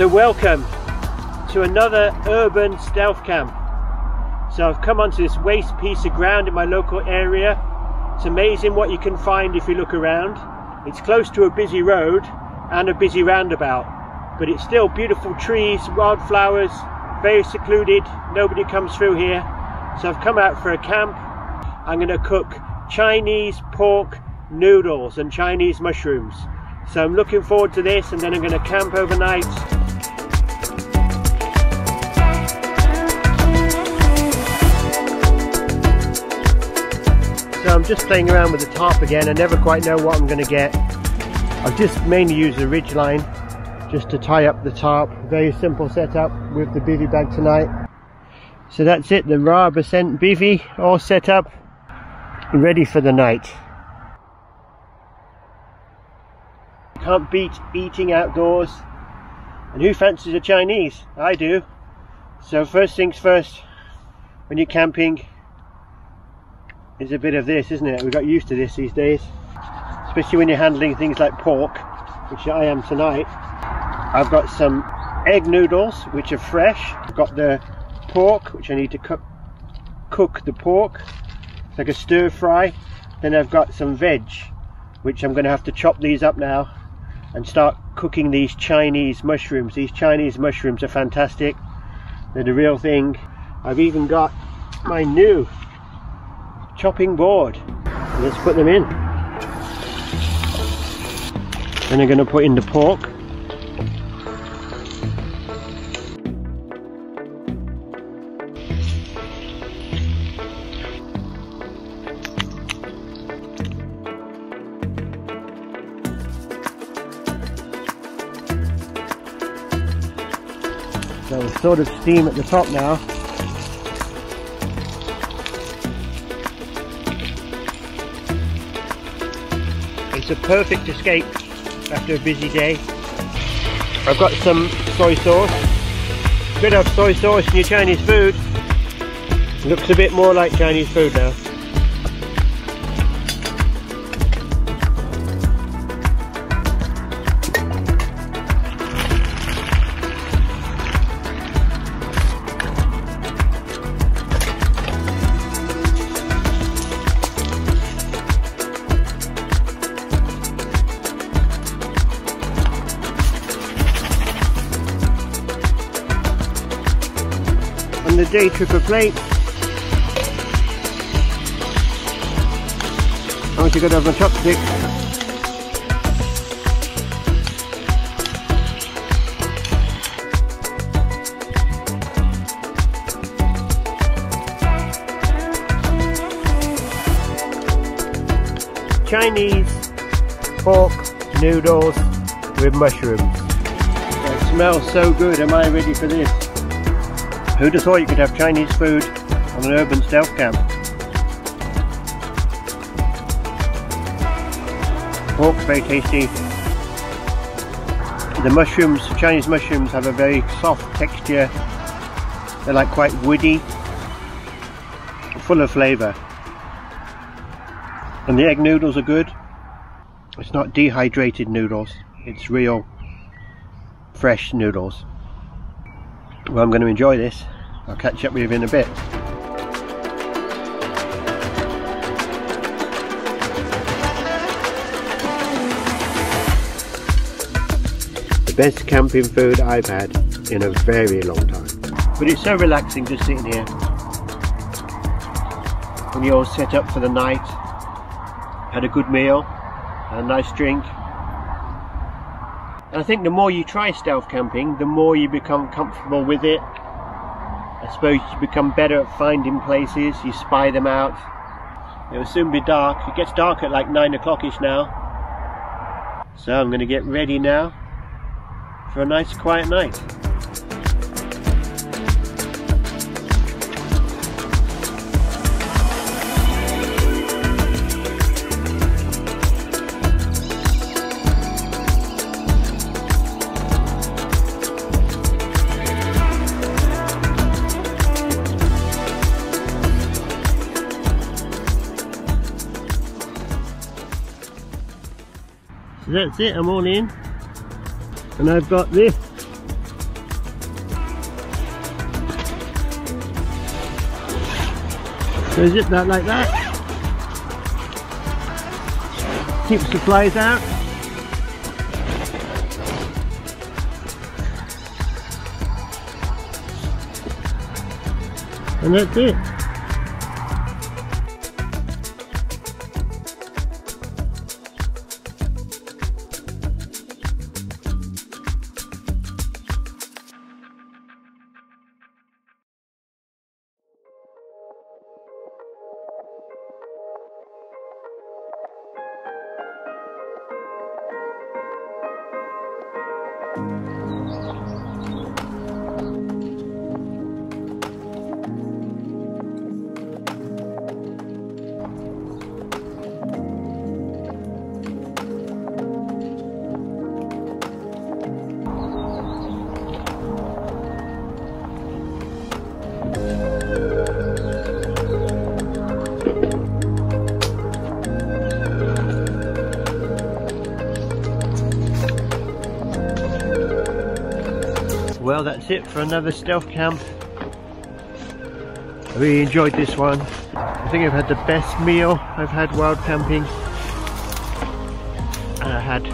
So welcome to another urban stealth camp. So I've come onto this waste piece of ground in my local area. It's amazing what you can find if you look around. It's close to a busy road and a busy roundabout, but it's still beautiful trees, wildflowers, very secluded, nobody comes through here. So I've come out for a camp. I'm going to cook Chinese pork noodles and Chinese mushrooms. So I'm looking forward to this, and then I'm going to camp overnight. So I'm just playing around with the tarp again. I never quite know what I'm going to get. I've just mainly used the ridge line just to tie up the tarp. Very simple setup with the bivvy bag tonight. So that's it, the Rab Ascent Bivvy all set up, ready for the night. Can't beat eating outdoors. And who fancies a Chinese? I do. So first things first, when you're camping, is a bit of this, isn't it? We got used to this these days, especially when you're handling things like pork, which I am tonight. I've got some egg noodles which are fresh. I've got the pork, which I need to cook the pork. It's like a stir fry. Then I've got some veg, which I'm going to have to chop these up now and start cooking these Chinese mushrooms. These Chinese mushrooms are fantastic. They're the real thing. I've even got my new chopping board. Let's put them in. Then I'm going to put in the pork. So sort of steam at the top now. It's a perfect escape after a busy day. I've got some soy sauce. Good to have soy sauce in your Chinese food. Looks a bit more like Chinese food now. On the day trip of plate, I want you to have my chopstick. Chinese pork noodles with mushrooms. It smells so good. Am I ready for this? Who'd have thought you could have Chinese food on an urban stealth camp? Pork's very tasty. The mushrooms, Chinese mushrooms, have a very soft texture. They're like quite woody, full of flavour. And the egg noodles are good. It's not dehydrated noodles, it's real fresh noodles. Well, I'm going to enjoy this. I'll catch up with you in a bit. The best camping food I've had in a very long time. But it's so relaxing just sitting here. When you're all set up for the night, had a good meal, a nice drink. And I think the more you try stealth camping, the more you become comfortable with it. I suppose you become better at finding places, you spy them out. It will soon be dark. It gets dark at like 9 o'clock-ish now. So I'm going to get ready now for a nice quiet night. So that's it, I'm all in. And I've got this So zip that like that. Keep supplies out. And that's it. Well, that's it for another stealth camp. I really enjoyed this one. I think I've had the best meal I've had wild camping, and I had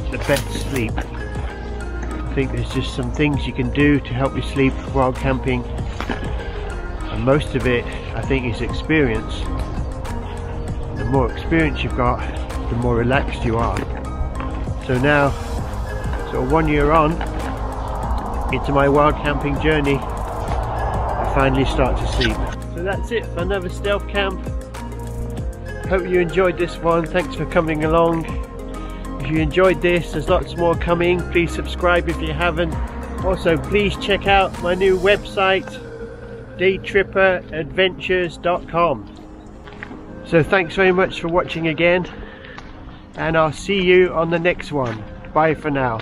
the best sleep. I think there's just some things you can do to help you sleep wild camping, and most of it I think is experience. The more experience you've got, the more relaxed you are. So now, sort of 1 year on into my wild camping journey, I finally start to sleep. So that's it for another stealth camp. Hope you enjoyed this one. Thanks for coming along. If you enjoyed this, there's lots more coming. Please subscribe if you haven't. Also, please check out my new website, daytripperadventures.com. So thanks very much for watching again, and I'll see you on the next one. Bye for now.